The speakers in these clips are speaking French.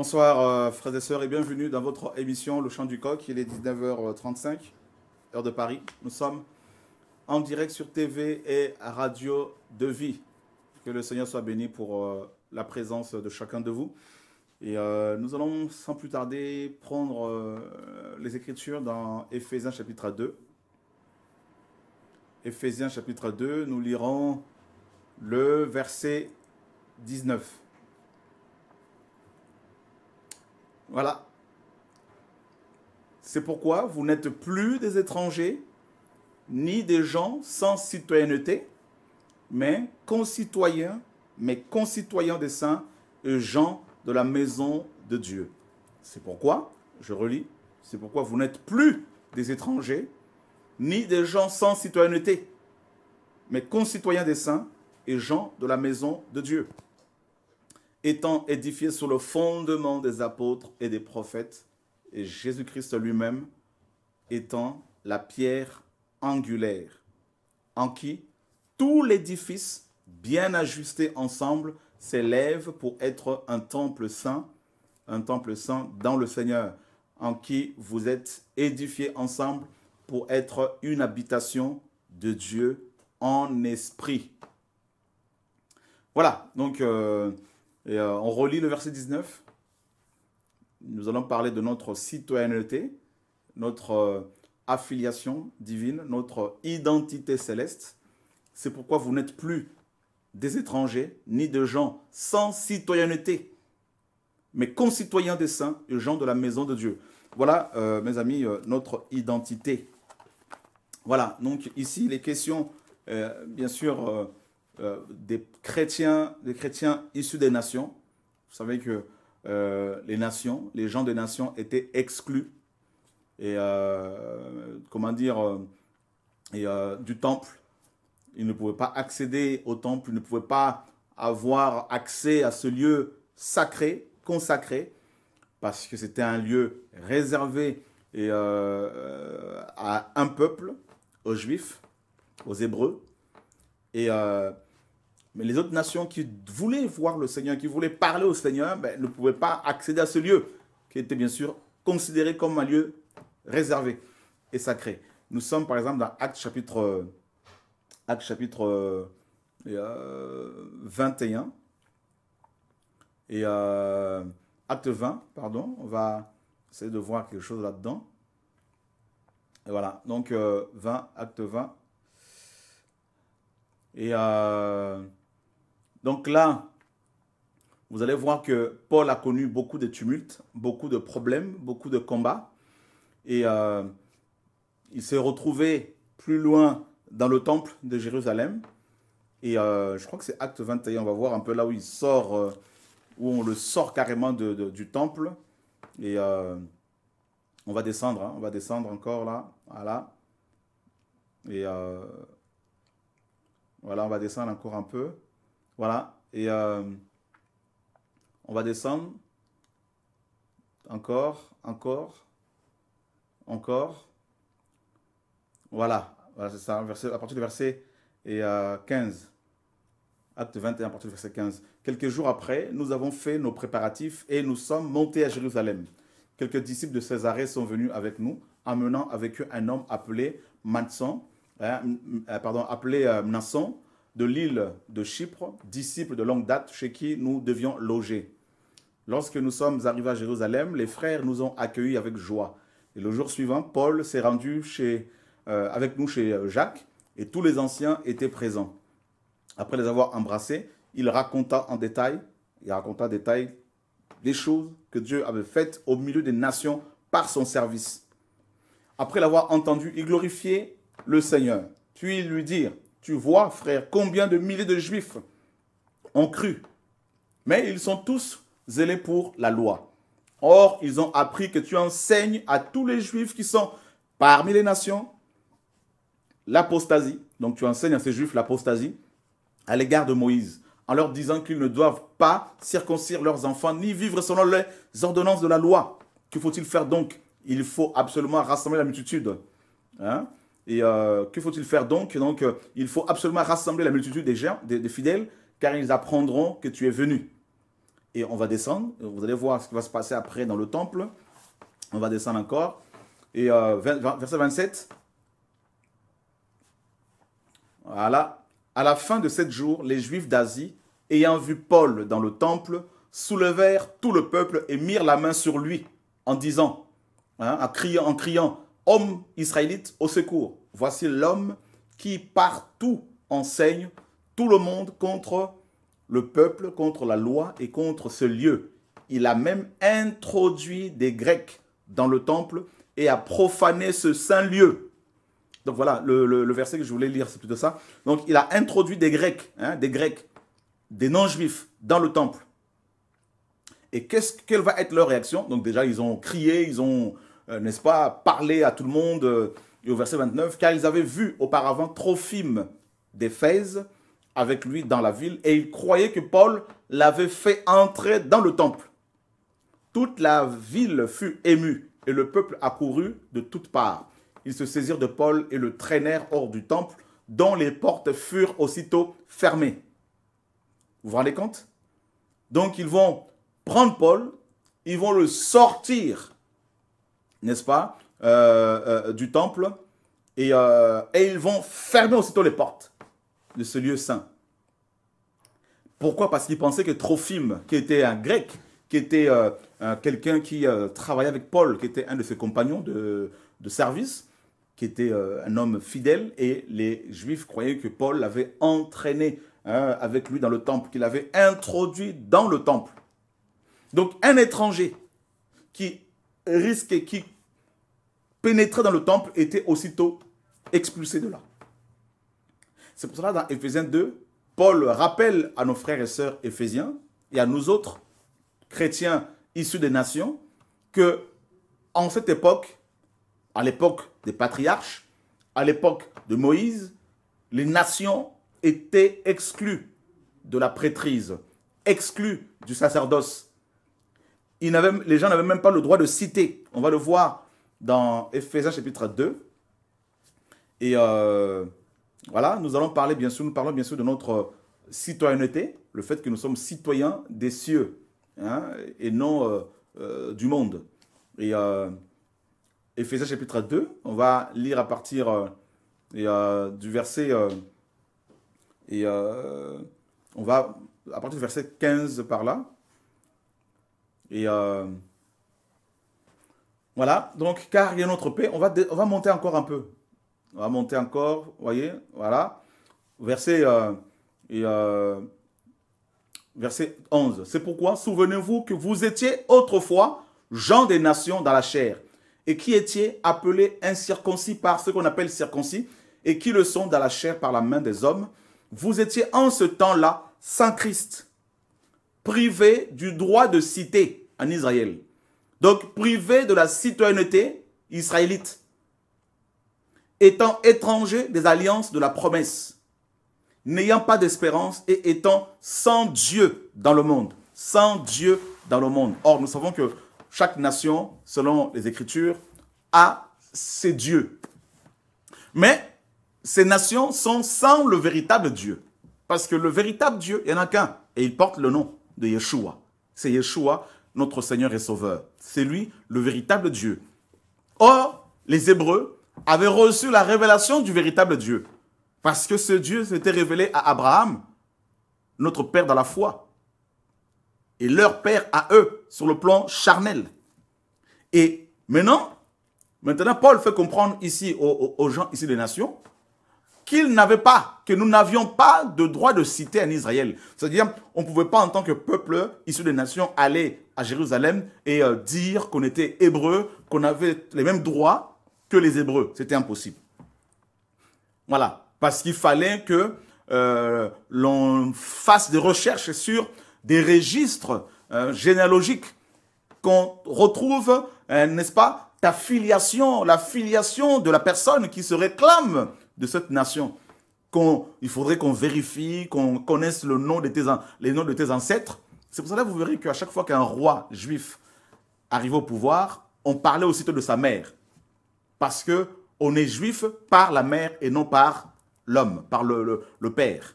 Bonsoir frères et sœurs et bienvenue dans votre émission Le Chant du Coq. Il est 19h35, heure de Paris. Nous sommes en direct sur TV et Radio de Vie. Que le Seigneur soit béni pour la présence de chacun de vous. Et nous allons sans plus tarder prendre les Écritures dans Éphésiens chapitre 2. Éphésiens chapitre 2, nous lirons le verset 19. Voilà. C'est pourquoi vous n'êtes plus des étrangers, ni des gens sans citoyenneté, mais concitoyens des saints et gens de la maison de Dieu. C'est pourquoi, je relis, c'est pourquoi vous n'êtes plus des étrangers, ni des gens sans citoyenneté, mais concitoyens des saints et gens de la maison de Dieu, étant édifiés sur le fondement des apôtres et des prophètes, et Jésus-Christ lui-même étant la pierre angulaire, en qui tout l'édifice, bien ajusté ensemble, s'élève pour être un temple saint dans le Seigneur, en qui vous êtes édifiés ensemble pour être une habitation de Dieu en esprit. Voilà, donc on relit le verset 19. Nous allons parler de notre citoyenneté, notre affiliation divine, notre identité céleste. C'est pourquoi vous n'êtes plus des étrangers, ni de gens sans citoyenneté, mais concitoyens des saints et gens de la maison de Dieu. Voilà, mes amis, notre identité. Voilà, donc ici, les questions, bien sûr, des chrétiens issus des nations. Vous savez que les nations, les gens des nations étaient exclus et du temple. Ils ne pouvaient pas accéder au temple, ils ne pouvaient pas avoir accès à ce lieu sacré, consacré, parce que c'était un lieu réservé à un peuple, aux Juifs, aux Hébreux. Mais les autres nations qui voulaient voir le Seigneur, qui voulaient parler au Seigneur, ne pouvaient pas accéder à ce lieu, qui était bien sûr considéré comme un lieu réservé et sacré. Nous sommes par exemple dans Actes chapitre 21 et Acte 20, pardon. On va essayer de voir quelque chose là-dedans. Et voilà, donc Acte 20. Et donc là, vous allez voir que Paul a connu beaucoup de tumultes, beaucoup de problèmes, beaucoup de combats. Et il s'est retrouvé plus loin dans le temple de Jérusalem. Et je crois que c'est Acte 21, on va voir un peu là où il sort, où on le sort carrément du temple. Et on va descendre, hein, on va descendre encore là, voilà. Et voilà, on va descendre encore un peu. Voilà, et on va descendre. Encore. Voilà, c'est ça, à partir du verset 15. Acte 21, à partir du verset 15. Quelques jours après, nous avons fait nos préparatifs et nous sommes montés à Jérusalem. Quelques disciples de Césarée sont venus avec nous, amenant avec eux un homme appelé Mnason, de l'île de Chypre, disciple de longue date chez qui nous devions loger. Lorsque nous sommes arrivés à Jérusalem, les frères nous ont accueillis avec joie. Et le jour suivant, Paul s'est rendu avec nous chez Jacques et tous les anciens étaient présents. Après les avoir embrassés, il raconta en détail des choses que Dieu avait faites au milieu des nations par son service. Après l'avoir entendu, il glorifiait le Seigneur. Puis ils lui dirent: tu vois, frère, combien de milliers de Juifs ont cru, mais ils sont tous zélés pour la loi. Or, ils ont appris que tu enseignes à tous les Juifs qui sont parmi les nations l'apostasie. Donc, tu enseignes à ces Juifs l'apostasie à l'égard de Moïse, en leur disant qu'ils ne doivent pas circoncire leurs enfants, ni vivre selon les ordonnances de la loi. Que faut-il faire donc? Il faut absolument rassembler la multitude. Hein? Et que faut-il faire donc? Il faut absolument rassembler la multitude des fidèles, car ils apprendront que tu es venu. Et on va descendre. Vous allez voir ce qui va se passer après dans le temple. On va descendre encore. Et verset 27. Voilà. À la fin de 7 jours, les Juifs d'Asie, ayant vu Paul dans le temple, soulevèrent tout le peuple et mirent la main sur lui en disant, en criant, homme israélite au secours. Voici l'homme qui partout enseigne tout le monde contre le peuple, contre la loi et contre ce lieu. Il a même introduit des Grecs dans le temple et a profané ce saint lieu. Donc voilà, le verset que je voulais lire, c'est plutôt ça. Donc il a introduit des Grecs, des non-juifs dans le temple. Et quelle va être leur réaction? Donc déjà, ils ont crié, ils ont, n'est-ce pas, parlé à tout le monde. Et au verset 29, car ils avaient vu auparavant Trophime d'Éphèse avec lui dans la ville, et ils croyaient que Paul l'avait fait entrer dans le temple. Toute la ville fut émue, et le peuple accourut de toutes parts. Ils se saisirent de Paul et le traînèrent hors du temple, dont les portes furent aussitôt fermées. Vous vous rendez compte? Donc ils vont prendre Paul, ils vont le sortir, n'est-ce pas, du temple, et ils vont fermer aussitôt les portes de ce lieu saint. Pourquoi? Parce qu'ils pensaient que Trophime, qui était un grec, qui était quelqu'un qui travaillait avec Paul, qui était un de ses compagnons de service, qui était un homme fidèle, et les Juifs croyaient que Paul l'avait entraîné avec lui dans le temple, qu'il avait introduit dans le temple. Donc un étranger qui risquait, qui pénétrait dans le temple était aussitôt expulsé de là. C'est pour cela dans Éphésiens 2, Paul rappelle à nos frères et sœurs éphésiens et à nous autres chrétiens issus des nations que en cette époque, à l'époque des patriarches, à l'époque de Moïse, les nations étaient exclues de la prêtrise, exclues du sacerdoce. Les gens n'avaient même pas le droit de citer. On va le voir dans Éphésiens chapitre 2. Et voilà, nous parlons bien sûr de notre citoyenneté, le fait que nous sommes citoyens des cieux, et non du monde. Et Éphésiens chapitre 2, on va lire à partir du verset, on va à partir du verset 15 par là. Et voilà, donc car il y a notre paix, on va monter encore un peu. On va monter encore, vous voyez, voilà. Verset 11. C'est pourquoi, souvenez-vous que vous étiez autrefois gens des nations dans la chair, et qui étiez appelés incirconcis par ce qu'on appelle circoncis, et qui le sont dans la chair par la main des hommes. Vous étiez en ce temps-là sans Christ, privés du droit de cité en Israël. Donc privés de la citoyenneté israélite, étant étrangers des alliances de la promesse, n'ayant pas d'espérance et étant sans Dieu dans le monde. Sans Dieu dans le monde. Or, nous savons que chaque nation, selon les Écritures, a ses dieux. Mais ces nations sont sans le véritable Dieu. Parce que le véritable Dieu, il n'y en a qu'un. Et il porte le nom de Yeshua. C'est Yeshua, notre Seigneur et Sauveur. C'est lui, le véritable Dieu. Or, les Hébreux avaient reçu la révélation du véritable Dieu. Parce que ce Dieu s'était révélé à Abraham, notre père dans la foi. Et leur père à eux, sur le plan charnel. Et maintenant, Paul fait comprendre ici aux gens ici des nations qu'ils n'avaient pas, que nous n'avions pas de droit de cité en Israël. C'est-à-dire, on ne pouvait pas en tant que peuple issu des nations aller à Jérusalem et dire qu'on était hébreu, qu'on avait les mêmes droits que les Hébreux. C'était impossible. Voilà. Parce qu'il fallait que l'on fasse des recherches sur des registres généalogiques, qu'on retrouve, n'est-ce pas, ta filiation, la filiation de la personne qui se réclame de cette nation. Il faudrait qu'on vérifie, qu'on connaisse les noms de tes ancêtres. C'est pour cela que vous verrez qu'à chaque fois qu'un roi juif arrivait au pouvoir, on parlait aussitôt de sa mère. Parce qu'on est juif par la mère et non par l'homme, par le père.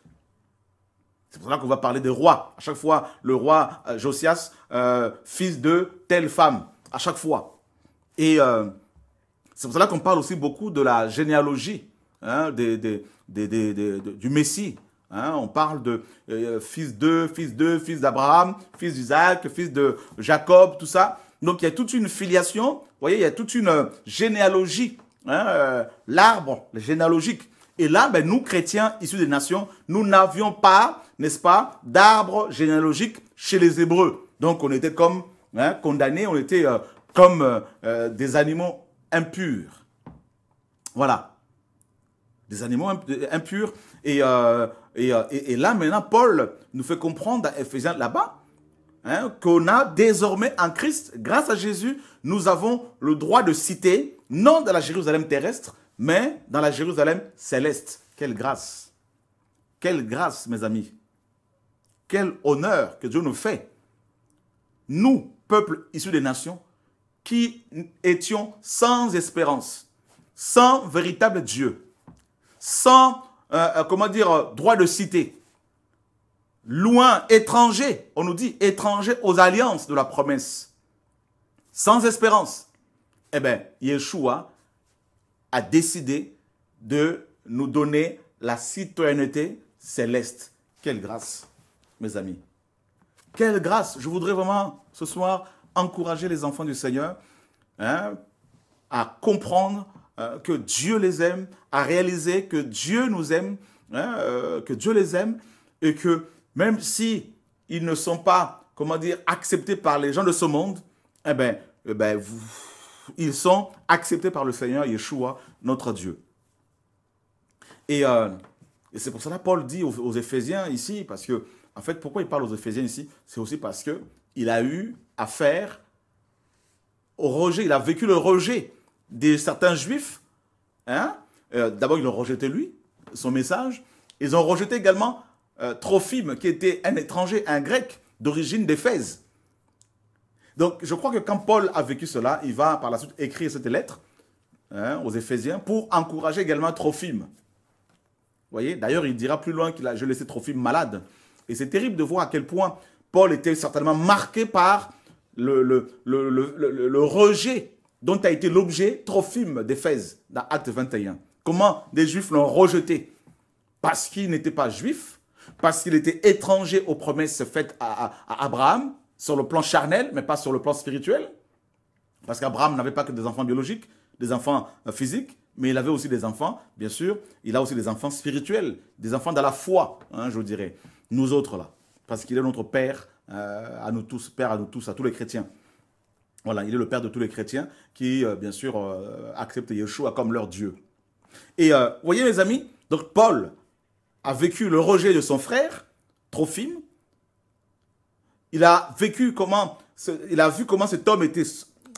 C'est pour cela qu'on va parler des rois. À chaque fois, le roi Josias, fils de telle femme. À chaque fois. Et c'est pour cela qu'on parle aussi beaucoup de la généalogie hein, du Messie. Hein, on parle de fils fils d'Abraham, fils d'Isaac, fils de Jacob, tout ça. Donc il y a toute une filiation, vous voyez, il y a toute une généalogie, hein, l'arbre généalogique. Et là, ben, nous, chrétiens issus des nations, nous n'avions pas, n'est-ce pas, d'arbre généalogique chez les Hébreux. Donc on était comme hein, condamnés, on était comme des animaux impurs. Voilà. Des animaux impurs. Et là, maintenant, Paul nous fait comprendre, à Éphésiens, là-bas, hein, qu'on a désormais en Christ, grâce à Jésus, nous avons le droit de citer, non dans la Jérusalem terrestre, mais dans la Jérusalem céleste. Quelle grâce! Quelle grâce, mes amis! Quel honneur que Dieu nous fait! Nous, peuple issu des nations, qui étions sans espérance, sans véritable Dieu, sans, comment dire, droit de cité, loin, étranger, on nous dit étranger aux alliances de la promesse, sans espérance. Eh bien, Yeshua a décidé de nous donner la citoyenneté céleste. Quelle grâce, mes amis. Quelle grâce. Je voudrais vraiment, ce soir, encourager les enfants du Seigneur hein, à comprendre que Dieu les aime, à réaliser que Dieu nous aime, hein, que Dieu les aime, et que même si ils ne sont pas, comment dire, acceptés par les gens de ce monde, eh ben, ils sont acceptés par le Seigneur Yeshua, notre Dieu. Et c'est pour cela que Paul dit aux Éphésiens ici, parce que, en fait, pourquoi il parle aux Éphésiens ici? C'est aussi parce qu'il a eu affaire au rejet, il a vécu le rejet de certains juifs. Hein? D'abord, ils l'ont rejeté lui, son message. Ils ont rejeté également Trophime, qui était un étranger, un grec d'origine d'Éphèse. Donc, je crois que quand Paul a vécu cela, il va par la suite écrire cette lettre hein, aux Éphésiens pour encourager également Trophime. Vous voyez, d'ailleurs, il dira plus loin qu'il a laissé Trophime malade. Et c'est terrible de voir à quel point Paul était certainement marqué par le rejet dont a été l'objet Trophime d'Éphèse dans Acte 21. Comment des Juifs l'ont rejeté? Parce qu'il n'était pas juif, parce qu'il était étranger aux promesses faites à Abraham, sur le plan charnel, mais pas sur le plan spirituel. Parce qu'Abraham n'avait pas que des enfants biologiques, des enfants physiques, mais il avait aussi des enfants, bien sûr. Il a aussi des enfants spirituels, des enfants de la foi, hein, je dirais. Nous autres, là. Parce qu'il est notre Père à nous tous, Père à nous tous, à tous les chrétiens. Voilà, il est le Père de tous les chrétiens qui, bien sûr, acceptent Yeshua comme leur Dieu. Et vous voyez, mes amis, donc Paul a vécu le rejet de son frère, Trophime. Il a vécu comment, il a vu comment cet homme était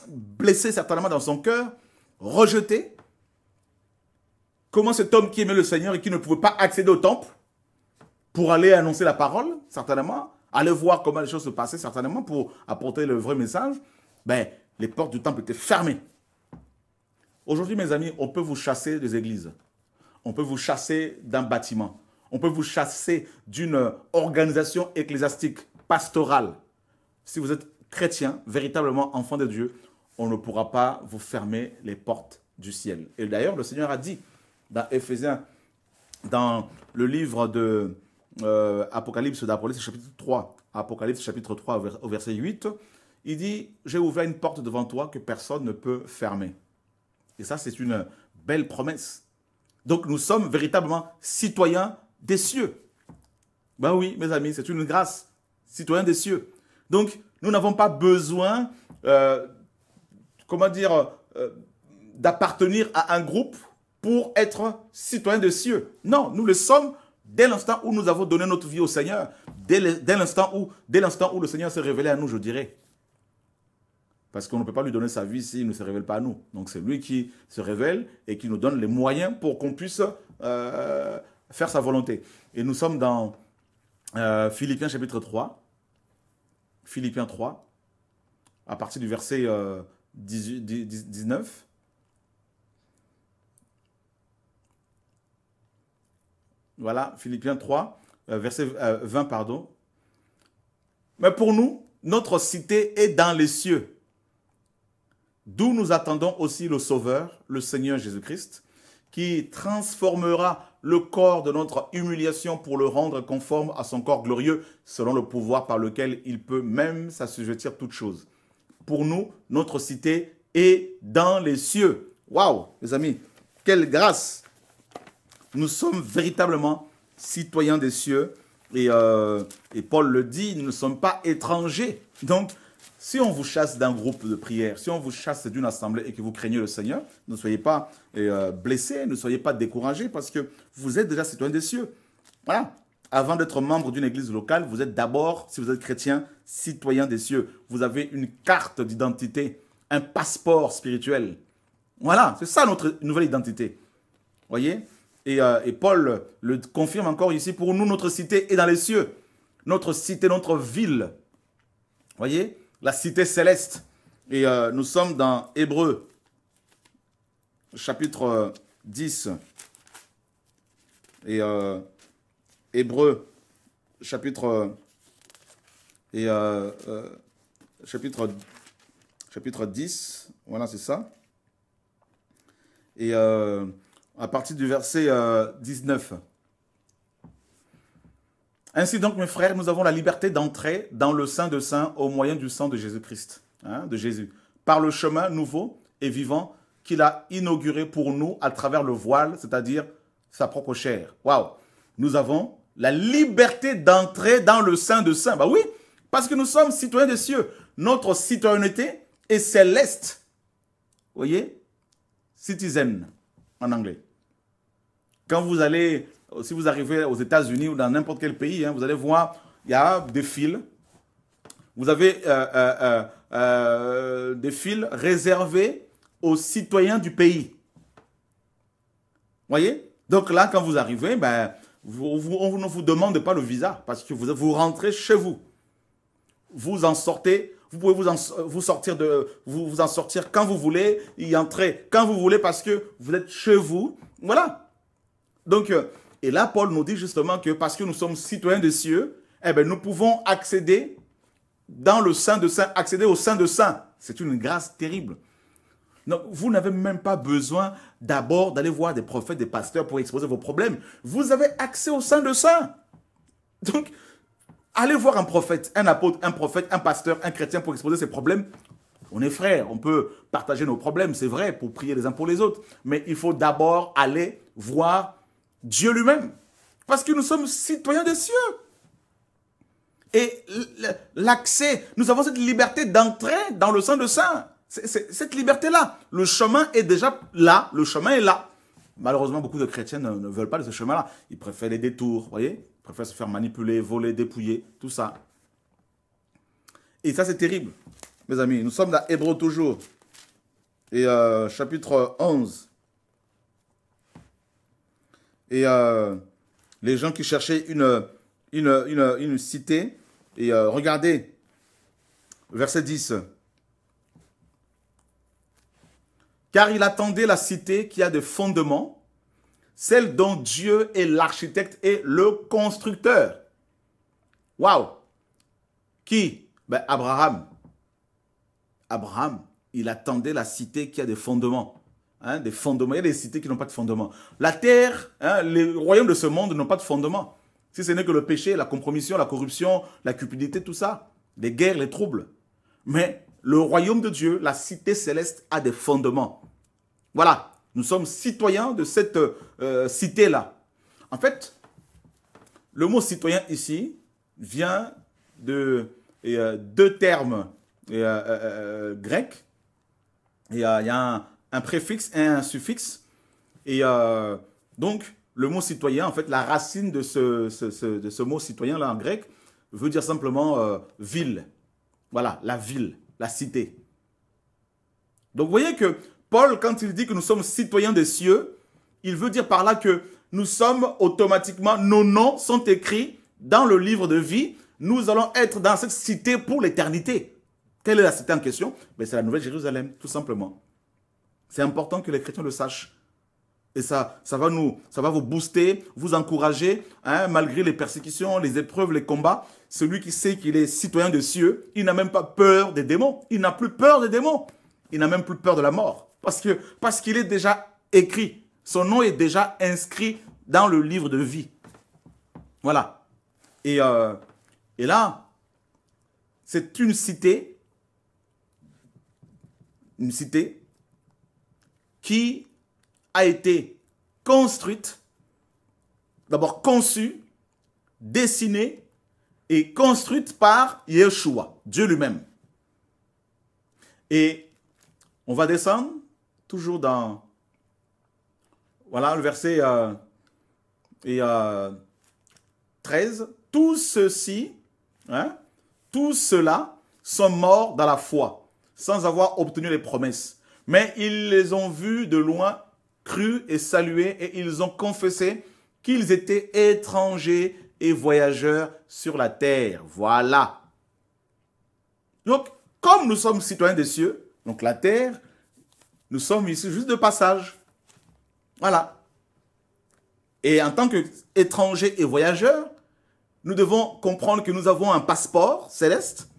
blessé certainement dans son cœur, rejeté. Comment cet homme qui aimait le Seigneur et qui ne pouvait pas accéder au temple pour aller annoncer la parole, certainement, aller voir comment les choses se passaient, certainement, pour apporter le vrai message, ben, les portes du temple étaient fermées. Aujourd'hui, mes amis, on peut vous chasser des églises. On peut vous chasser d'un bâtiment. On peut vous chasser d'une organisation ecclésiastique, pastorale. Si vous êtes chrétien, véritablement enfant de Dieu, on ne pourra pas vous fermer les portes du ciel. Et d'ailleurs, le Seigneur a dit dans Éphésiens, dans le livre de Apocalypse d'Apocalypse chapitre 3, Apocalypse chapitre 3 au verset 8, il dit « J'ai ouvert une porte devant toi que personne ne peut fermer ». Et ça, c'est une belle promesse. Donc, nous sommes véritablement citoyens des cieux. Ben oui, mes amis, c'est une grâce. Citoyens des cieux. Donc, nous n'avons pas besoin, comment dire, d'appartenir à un groupe pour être citoyens des cieux. Non, nous le sommes dès l'instant où nous avons donné notre vie au Seigneur. Dès l'instant où le Seigneur s'est révélé à nous, je dirais. Parce qu'on ne peut pas lui donner sa vie s'il ne se révèle pas à nous. Donc c'est lui qui se révèle et qui nous donne les moyens pour qu'on puisse faire sa volonté. Et nous sommes dans Philippiens chapitre 3. Philippiens 3, à partir du verset 19. Voilà, Philippiens 3, verset 20, pardon. Mais pour nous, notre cité est dans les cieux, d'où nous attendons aussi le Sauveur, le Seigneur Jésus-Christ, qui transformera le corps de notre humiliation pour le rendre conforme à son corps glorieux, selon le pouvoir par lequel il peut même s'assujettir toutes choses. Pour nous, notre cité est dans les cieux. Waouh, mes amis, quelle grâce! Nous sommes véritablement citoyens des cieux. Et Paul le dit, nous ne sommes pas étrangers. Donc, si on vous chasse d'un groupe de prière, si on vous chasse d'une assemblée et que vous craignez le Seigneur, ne soyez pas blessés, ne soyez pas découragés parce que vous êtes déjà citoyens des cieux. Voilà. Avant d'être membre d'une église locale, vous êtes d'abord, si vous êtes chrétien, citoyen des cieux. Vous avez une carte d'identité, un passeport spirituel. Voilà, c'est ça notre nouvelle identité. Voyez ? Et Paul le confirme encore ici, pour nous, notre cité est dans les cieux. Notre cité, notre ville. Voyez ? La cité céleste. Et nous sommes dans Hébreux, chapitre 10. Et Hébreux, chapitre 10. Voilà, c'est ça. Et à partir du verset 19. Ainsi donc, mes frères, nous avons la liberté d'entrer dans le Saint de Saints au moyen du sang de Jésus-Christ, de Jésus, par le chemin nouveau et vivant qu'il a inauguré pour nous à travers le voile, c'est-à-dire sa propre chair. Waouh! Nous avons la liberté d'entrer dans le Saint de Saints. Bah oui, parce que nous sommes citoyens des cieux. Notre citoyenneté est céleste. Vous voyez? Citizen, en anglais. Quand vous allez, si vous arrivez aux États-Unis ou dans n'importe quel pays, vous allez voir, il y a des fils. Vous avez des fils réservés aux citoyens du pays. Voyez? Donc là, quand vous arrivez, on ne vous demande pas le visa parce que vous rentrez chez vous. Vous en sortez, vous pouvez vous en sortir quand vous voulez, y entrer quand vous voulez parce que vous êtes chez vous. Voilà. Donc, et là, Paul nous dit justement que parce que nous sommes citoyens des cieux, nous pouvons accéder dans le Saint de Saints, accéder au Saint de Saints. C'est une grâce terrible. Donc, vous n'avez même pas besoin d'abord d'aller voir des prophètes, des pasteurs pour exposer vos problèmes. Vous avez accès au Saint de Saints. Donc, allez voir un prophète, un apôtre, un prophète, un pasteur, un chrétien pour exposer ses problèmes. On est frères, on peut partager nos problèmes, c'est vrai, pour prier les uns pour les autres. Mais il faut d'abord aller voir Dieu lui-même. Parce que nous sommes citoyens des cieux. Et l'accès, nous avons cette liberté d'entrer dans le Saint de Saints. Cette liberté-là. Le chemin est déjà là. Le chemin est là. Malheureusement, beaucoup de chrétiens ne veulent pas de ce chemin-là. Ils préfèrent les détours, vous voyez? Ils préfèrent se faire manipuler, voler, dépouiller, tout ça. Et ça, c'est terrible, mes amis. Nous sommes dans Hébreux toujours. Et chapitre 11. Et les gens qui cherchaient une cité, et regardez, verset 10. Car il attendait la cité qui a des fondements, celle dont Dieu est l'architecte et le constructeur. Waouh! Qui? Abraham. Abraham, il attendait la cité qui a des fondements. Des fondements. Il y a des cités qui n'ont pas de fondement. La terre, les royaumes de ce monde n'ont pas de fondement. Si ce n'est que le péché, la compromission, la corruption, la cupidité, tout ça. Les guerres, les troubles. Mais le royaume de Dieu, la cité céleste, a des fondements. Voilà. Nous sommes citoyens de cette cité-là. En fait, le mot citoyen ici vient de deux termes grecs. Et il y a un préfixe et un suffixe. Et donc, le mot citoyen, en fait, la racine de ce mot citoyen-là en grec, veut dire simplement ville. Voilà, la ville, la cité. Donc, vous voyez que Paul, quand il dit que nous sommes citoyens des cieux, il veut dire par là que nous sommes automatiquement, nos noms sont écrits dans le livre de vie. Nous allons être dans cette cité pour l'éternité. Quelle est la cité en question? C'est la Nouvelle Jérusalem, tout simplement. C'est important que les chrétiens le sachent. Et ça va vous booster, vous encourager, hein, malgré les persécutions, les épreuves, les combats. Celui qui sait qu'il est citoyen de cieux, il n'a même pas peur des démons. Il n'a plus peur des démons. Il n'a même plus peur de la mort. Parce qu'il est déjà écrit. Son nom est déjà inscrit dans le livre de vie. Voilà. Et là, c'est une cité qui a été construite, d'abord conçue, dessinée et construite par Yeshua, Dieu lui-même. Et on va descendre, toujours dans, voilà, le verset 13. Tous ceux-ci, hein, tous ceux-là sont morts dans la foi, sans avoir obtenu les promesses. Mais ils les ont vus de loin, crus et salués, et ils ont confessé qu'ils étaient étrangers et voyageurs sur la terre. Voilà. Donc, comme nous sommes citoyens des cieux, donc la terre, nous sommes ici juste de passage. Voilà. Et en tant qu'étrangers et voyageurs, nous devons comprendre que nous avons un passeport céleste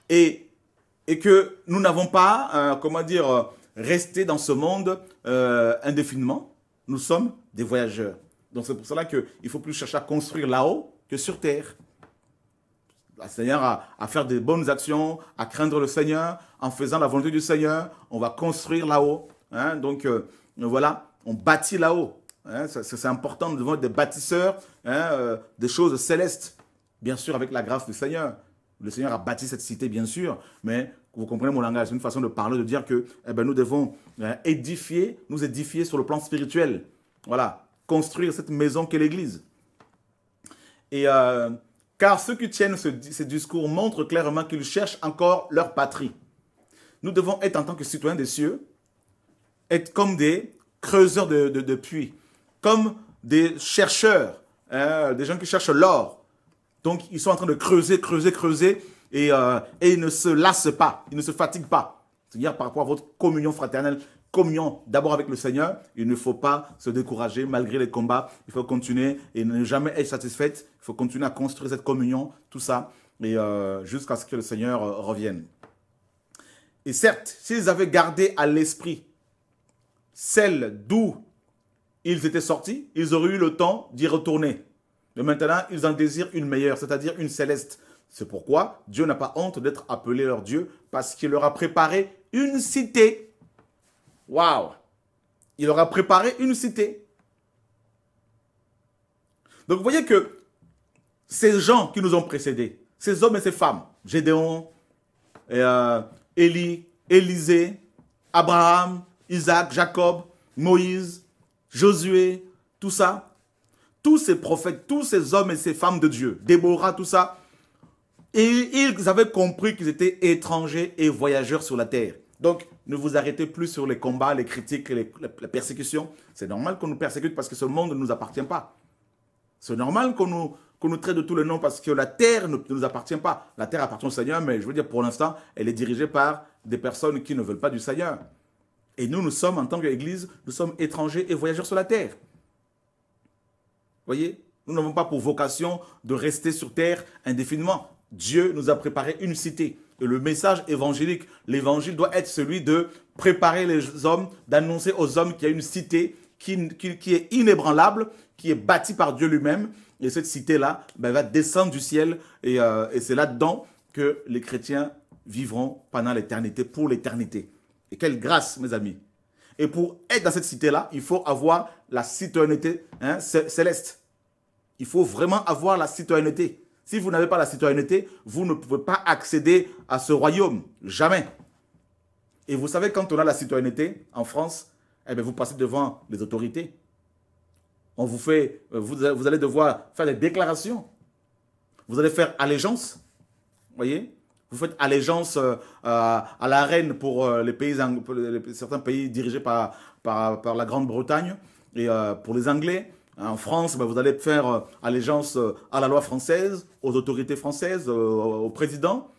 et que nous n'avons pas, rester dans ce monde indéfiniment. Nous sommes des voyageurs. Donc c'est pour cela qu'il ne faut plus chercher à construire là-haut que sur terre. Le Seigneur à faire des bonnes actions, à craindre le Seigneur, en faisant la volonté du Seigneur, on va construire là-haut. Hein? Donc voilà, on bâtit là-haut. Hein? C'est important, nous devons être des bâtisseurs, hein, des choses célestes. Bien sûr, avec la grâce du Seigneur. Le Seigneur a bâti cette cité, bien sûr, mais vous comprenez mon langage, c'est une façon de parler, de dire que nous devons nous édifier sur le plan spirituel. Voilà, construire cette maison qu'est l'Église. Et car ceux qui tiennent ces discours montrent clairement qu'ils cherchent encore leur patrie. Nous devons être, en tant que citoyens des cieux, être comme des creuseurs de puits, comme des chercheurs, des gens qui cherchent l'or. Donc, ils sont en train de creuser, et ils ne se lassent pas, ils ne se fatiguent pas. C'est-à-dire, par rapport à votre communion fraternelle, communion d'abord avec le Seigneur, il ne faut pas se décourager malgré les combats. Il faut continuer et ne jamais être satisfait. Il faut continuer à construire cette communion, tout ça, et jusqu'à ce que le Seigneur revienne. Et certes, s'ils avaient gardé à l'esprit celle d'où ils étaient sortis, ils auraient eu le temps d'y retourner. Mais maintenant, ils en désirent une meilleure, c'est-à-dire une céleste. C'est pourquoi Dieu n'a pas honte d'être appelé leur Dieu, parce qu'il leur a préparé une cité. Waouh! Il leur a préparé une cité. Donc vous voyez que ces gens qui nous ont précédés, ces hommes et ces femmes, Gédéon, Élie, Élisée, Abraham, Isaac, Jacob, Moïse, Josué, tout ça, tous ces prophètes, tous ces hommes et ces femmes de Dieu, Déborah, tout ça, et ils avaient compris qu'ils étaient étrangers et voyageurs sur la terre. Donc, ne vous arrêtez plus sur les combats, les critiques, les persécutions. C'est normal qu'on nous persécute parce que ce monde ne nous appartient pas. C'est normal qu'on nous traite de tous les noms parce que la terre ne nous appartient pas. La terre appartient au Seigneur, mais je veux dire, pour l'instant, elle est dirigée par des personnes qui ne veulent pas du Seigneur. Et nous sommes, en tant qu'Église, nous sommes étrangers et voyageurs sur la terre. Voyez, nous n'avons pas pour vocation de rester sur terre indéfiniment. Dieu nous a préparé une cité. Et le message évangélique, l'évangile doit être celui de préparer les hommes, d'annoncer aux hommes qu'il y a une cité qui est inébranlable, qui est bâtie par Dieu lui-même. Et cette cité-là va descendre du ciel. Et c'est là-dedans que les chrétiens vivront pendant l'éternité, pour l'éternité. Et quelle grâce, mes amis. Et pour être dans cette cité-là, il faut avoir la citoyenneté céleste. Il faut vraiment avoir la citoyenneté. Si vous n'avez pas la citoyenneté, vous ne pouvez pas accéder à ce royaume. Jamais. Et vous savez, quand on a la citoyenneté en France, vous passez devant les autorités. On vous fait, vous allez devoir faire des déclarations. Vous allez faire allégeance. Voyez? Vous faites allégeance à la reine pour certains pays dirigés par la Grande-Bretagne et pour les Anglais. En France, vous allez faire allégeance à la loi française, aux autorités françaises, au président.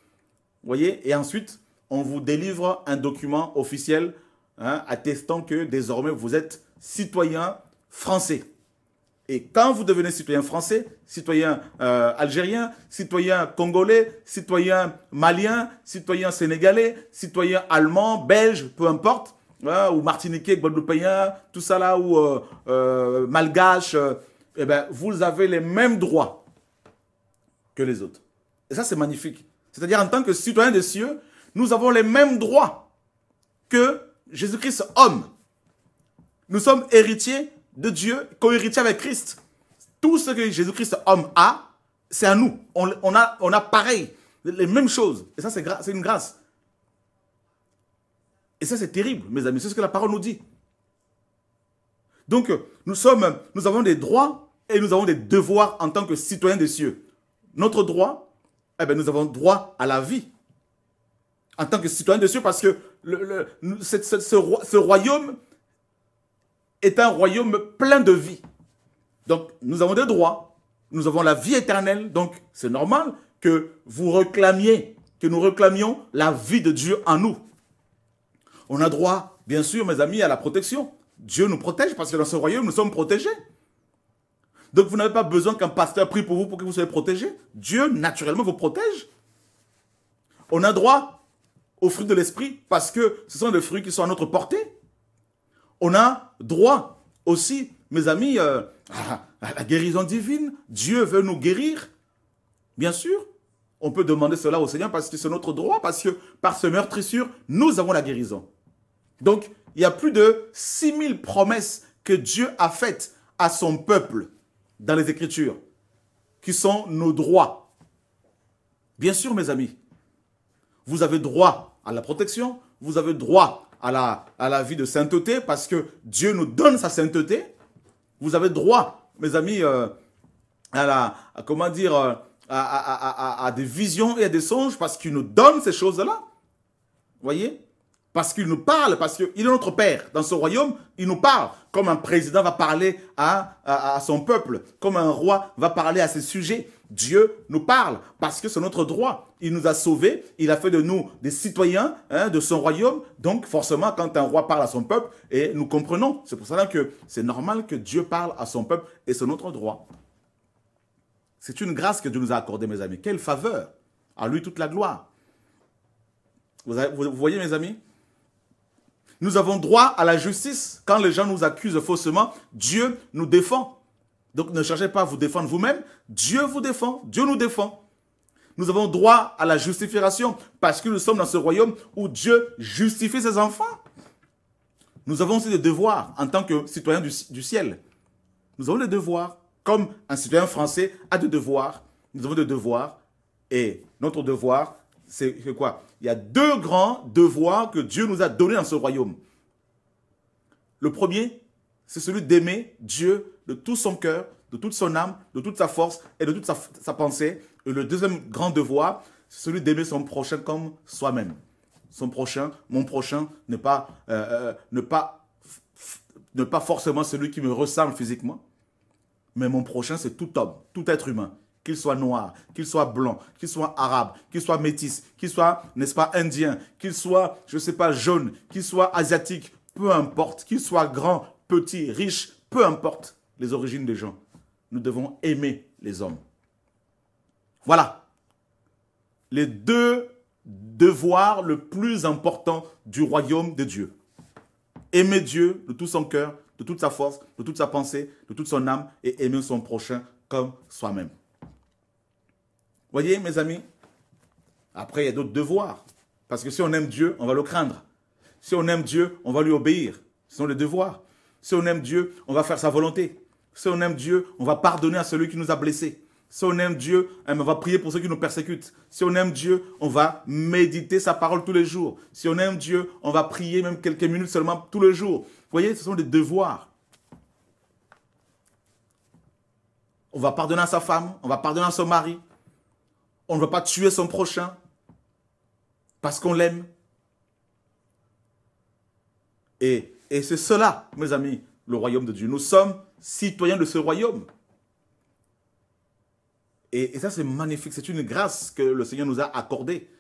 Voyez? Et ensuite, on vous délivre un document officiel hein, attestant que désormais vous êtes citoyen français. Et quand vous devenez citoyen français, citoyen algérien, citoyen congolais, citoyen malien, citoyen sénégalais, citoyen allemand, belge, peu importe, hein, ou martiniquais, guadeloupéen, tout ça là, ou malgache, eh ben, vous avez les mêmes droits que les autres. Et ça, c'est magnifique. C'est-à-dire, en tant que citoyen des cieux, nous avons les mêmes droits que Jésus-Christ homme. Nous sommes héritiers de Dieu, co-héritiers avec Christ. Tout ce que Jésus-Christ homme a, c'est à nous. On a pareil, les mêmes choses. Et ça, c'est une grâce. Et ça, c'est terrible, mes amis. C'est ce que la parole nous dit. Donc, nous avons des droits et nous avons des devoirs en tant que citoyens des cieux. Notre droit, eh bien, nous avons droit à la vie en tant que citoyens des cieux parce que ce royaume est un royaume plein de vie. Donc, nous avons des droits, nous avons la vie éternelle, donc c'est normal que vous réclamiez, que nous réclamions la vie de Dieu en nous. On a droit, bien sûr, mes amis, à la protection. Dieu nous protège parce que dans ce royaume, nous sommes protégés. Donc, vous n'avez pas besoin qu'un pasteur prie pour vous pour que vous soyez protégés. Dieu, naturellement, vous protège. On a droit aux fruits de l'esprit parce que ce sont des fruits qui sont à notre portée. On a droit aussi, mes amis, à la guérison divine. Dieu veut nous guérir. Bien sûr, on peut demander cela au Seigneur parce que c'est notre droit, parce que par ce meurtrissure, nous avons la guérison. Donc, il y a plus de 6000 promesses que Dieu a faites à son peuple dans les Écritures, qui sont nos droits. Bien sûr, mes amis, vous avez droit à la protection, vous avez droit à la vie de sainteté, parce que Dieu nous donne sa sainteté. Vous avez droit, mes amis, à des visions et à des songes, parce qu'il nous donne ces choses-là. Voyez? Parce qu'il nous parle, parce qu'il est notre Père. Dans ce royaume, il nous parle. Comme un président va parler à son peuple, comme un roi va parler à ses sujets. Dieu nous parle parce que c'est notre droit. Il nous a sauvés, il a fait de nous des citoyens de son royaume. Donc forcément, quand un roi parle à son peuple, et nous comprenons. C'est pour cela que c'est normal que Dieu parle à son peuple et c'est notre droit. C'est une grâce que Dieu nous a accordée, mes amis. Quelle faveur! À lui toute la gloire. Vous voyez, mes amis? Nous avons droit à la justice. Quand les gens nous accusent faussement, Dieu nous défend. Donc ne cherchez pas à vous défendre vous-même. Dieu vous défend. Dieu nous défend. Nous avons droit à la justification parce que nous sommes dans ce royaume où Dieu justifie ses enfants. Nous avons aussi des devoirs en tant que citoyens du ciel. Nous avons des devoirs. Comme un citoyen français a des devoirs. Nous avons des devoirs. Et notre devoir, c'est quoi? Il y a deux grands devoirs que Dieu nous a donnés dans ce royaume. Le premier, c'est celui d'aimer Dieu de tout son cœur, de toute son âme, de toute sa force et de toute sa pensée. Et le deuxième grand devoir, c'est celui d'aimer son prochain comme soi-même. Son prochain, mon prochain, ne pas forcément celui qui me ressemble physiquement, mais mon prochain, c'est tout homme, tout être humain. Qu'il soit noir, qu'il soit blanc, qu'il soit arabe, qu'il soit métis, qu'il soit, n'est-ce pas, indien, qu'il soit, je ne sais pas, jaune, qu'il soit asiatique, peu importe, qu'il soit grand, petit, riche, peu importe les origines des gens. Nous devons aimer les hommes. Voilà. Les deux devoirs le plus importants du royaume de Dieu. Aimer Dieu de tout son cœur, de toute sa force, de toute sa pensée, de toute son âme et aimer son prochain comme soi-même. Voyez, mes amis, après, il y a d'autres devoirs. Parce que si on aime Dieu, on va le craindre. Si on aime Dieu, on va lui obéir. Ce sont les devoirs. Si on aime Dieu, on va faire sa volonté. Si on aime Dieu, on va pardonner à celui qui nous a blessés. Si on aime Dieu, on va prier pour ceux qui nous persécutent. Si on aime Dieu, on va méditer sa parole tous les jours. Si on aime Dieu, on va prier même quelques minutes seulement tous les jours. Vous voyez, ce sont des devoirs. On va pardonner à sa femme, on va pardonner à son mari. On ne va pas tuer son prochain parce qu'on l'aime. Et c'est cela, mes amis, le royaume de Dieu. Nous sommes citoyens de ce royaume. Et ça, c'est magnifique. C'est une grâce que le Seigneur nous a accordée.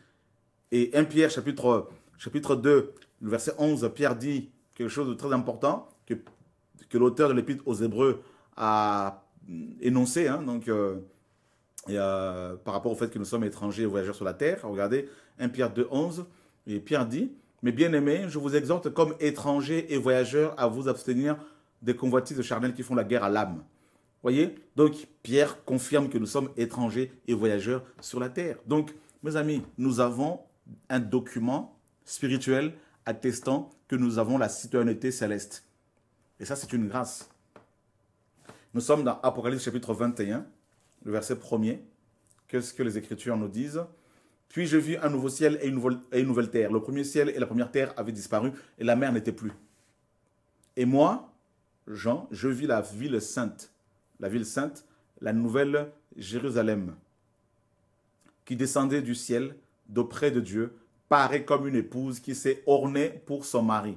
Et 1 Pierre, chapitre 2, le verset 11, Pierre dit quelque chose de très important que l'auteur de l'Épître aux Hébreux a énoncé, hein, donc, par rapport au fait que nous sommes étrangers et voyageurs sur la terre. Regardez, 1 Pierre 2, 11, et Pierre dit, « Mes bien-aimés, je vous exhorte comme étrangers et voyageurs à vous abstenir des convoitises charnelles qui font la guerre à l'âme. » Voyez, donc Pierre confirme que nous sommes étrangers et voyageurs sur la terre. Donc, mes amis, nous avons un document spirituel attestant que nous avons la citoyenneté céleste. Et ça, c'est une grâce. Nous sommes dans Apocalypse chapitre 21, le verset 1er. Qu'est-ce que les Écritures nous disent? « Puis je vis un nouveau ciel et une nouvelle terre. Le premier ciel et la première terre avaient disparu et la mer n'était plus. Et moi, Jean, je vis la ville sainte, la nouvelle Jérusalem, qui descendait du ciel d'auprès de Dieu, parée comme une épouse qui s'est ornée pour son mari.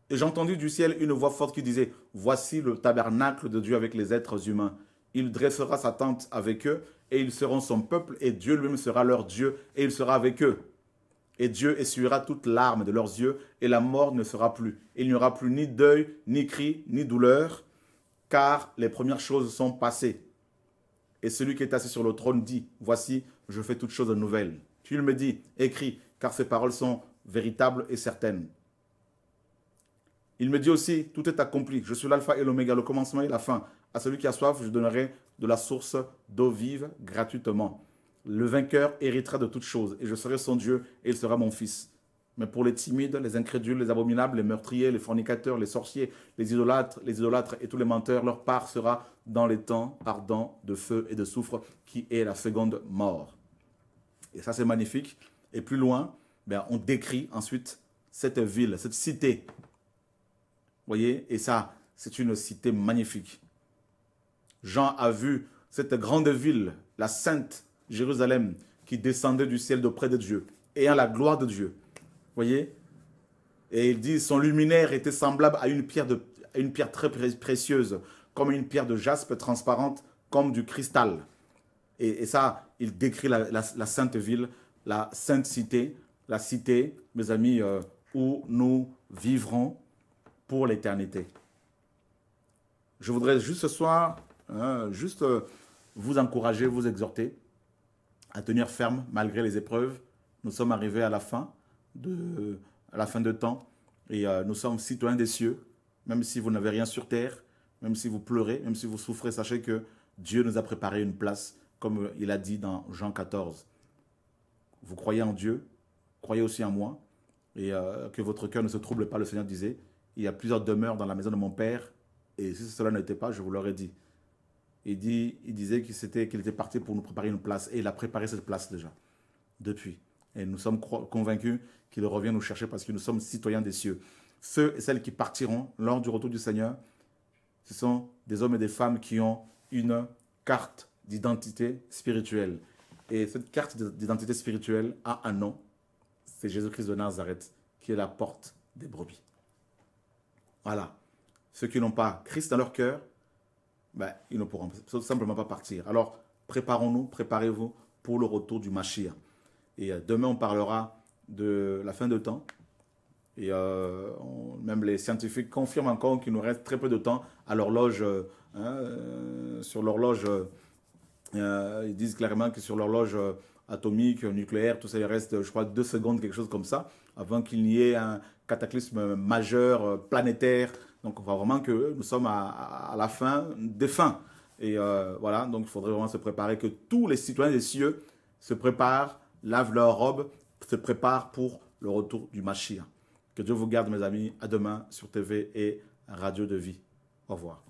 Et j'ai entendu du ciel une voix forte qui disait, « Voici le tabernacle de Dieu avec les êtres humains. Il dressera sa tente avec eux, et ils seront son peuple, et Dieu lui-même sera leur Dieu, et il sera avec eux. Et Dieu essuiera toute larme de leurs yeux, et la mort ne sera plus. Il n'y aura plus ni deuil, ni cri, ni douleur, car les premières choses sont passées. Et celui qui est assis sur le trône dit, « Voici, je fais toutes choses nouvelles. » Puis il me dit, « Écris, car ces paroles sont véritables et certaines. » Il me dit aussi, « Tout est accompli. Je suis l'alpha et l'oméga, le commencement et la fin. À celui qui a soif, je donnerai de la source d'eau vive gratuitement. Le vainqueur héritera de toutes choses, et je serai son Dieu, et il sera mon fils. Mais pour les timides, les incrédules, les abominables, les meurtriers, les fornicateurs, les sorciers, les idolâtres et tous les menteurs, leur part sera dans les temps ardents de feu et de soufre, qui est la seconde mort. » Et ça, c'est magnifique. Et plus loin, on décrit ensuite cette ville, cette cité. Vous voyez, et ça, c'est une cité magnifique. Jean a vu cette grande ville, la sainte Jérusalem, qui descendait du ciel d'auprès de Dieu, ayant la gloire de Dieu. Vous voyez? Et il dit, son luminaire était semblable à une pierre très précieuse, comme une pierre de jaspe transparente, comme du cristal. Et ça, il décrit la sainte ville, la sainte cité, la cité, mes amis, où nous vivrons pour l'éternité. Je voudrais juste ce soir, vous encourager, vous exhorter à tenir ferme malgré les épreuves. Nous sommes arrivés à la fin de temps et nous sommes citoyens des cieux. Même si vous n'avez rien sur terre, même si vous pleurez, même si vous souffrez, sachez que Dieu nous a préparé une place, comme il a dit dans Jean 14. Vous croyez en Dieu, croyez aussi en moi, et que votre cœur ne se trouble pas. Le Seigneur disait, il y a plusieurs demeures dans la maison de mon Père, et si cela n'était pas, je vous l'aurais dit. Il disait qu'il était parti pour nous préparer une place, et il a préparé cette place déjà, depuis. Et nous sommes convaincus qu'il revient nous chercher parce que nous sommes citoyens des cieux. Ceux et celles qui partiront lors du retour du Seigneur, ce sont des hommes et des femmes qui ont une carte d'identité spirituelle. Et cette carte d'identité spirituelle a un nom, c'est Jésus-Christ de Nazareth, qui est la porte des brebis. Voilà. Ceux qui n'ont pas Christ dans leur cœur, ils ne pourront tout simplement pas partir. Alors, préparons-nous, préparez-vous pour le retour du Mashiach. Et demain, on parlera de la fin de temps. Et même les scientifiques confirment encore qu'il nous reste très peu de temps à l'horloge. Sur l'horloge, ils disent clairement que sur l'horloge atomique, nucléaire, tout ça, il reste, je crois, 2 secondes, quelque chose comme ça, avant qu'il n'y ait un cataclysme majeur, planétaire. Donc, on voit vraiment que nous sommes à la fin des fins. Et voilà, donc il faudrait vraiment se préparer, que tous les citoyens des cieux se préparent, lavent leurs robes, se préparent pour le retour du Mashiach. Que Dieu vous garde, mes amis. À demain sur TV et Radio de Vie. Au revoir.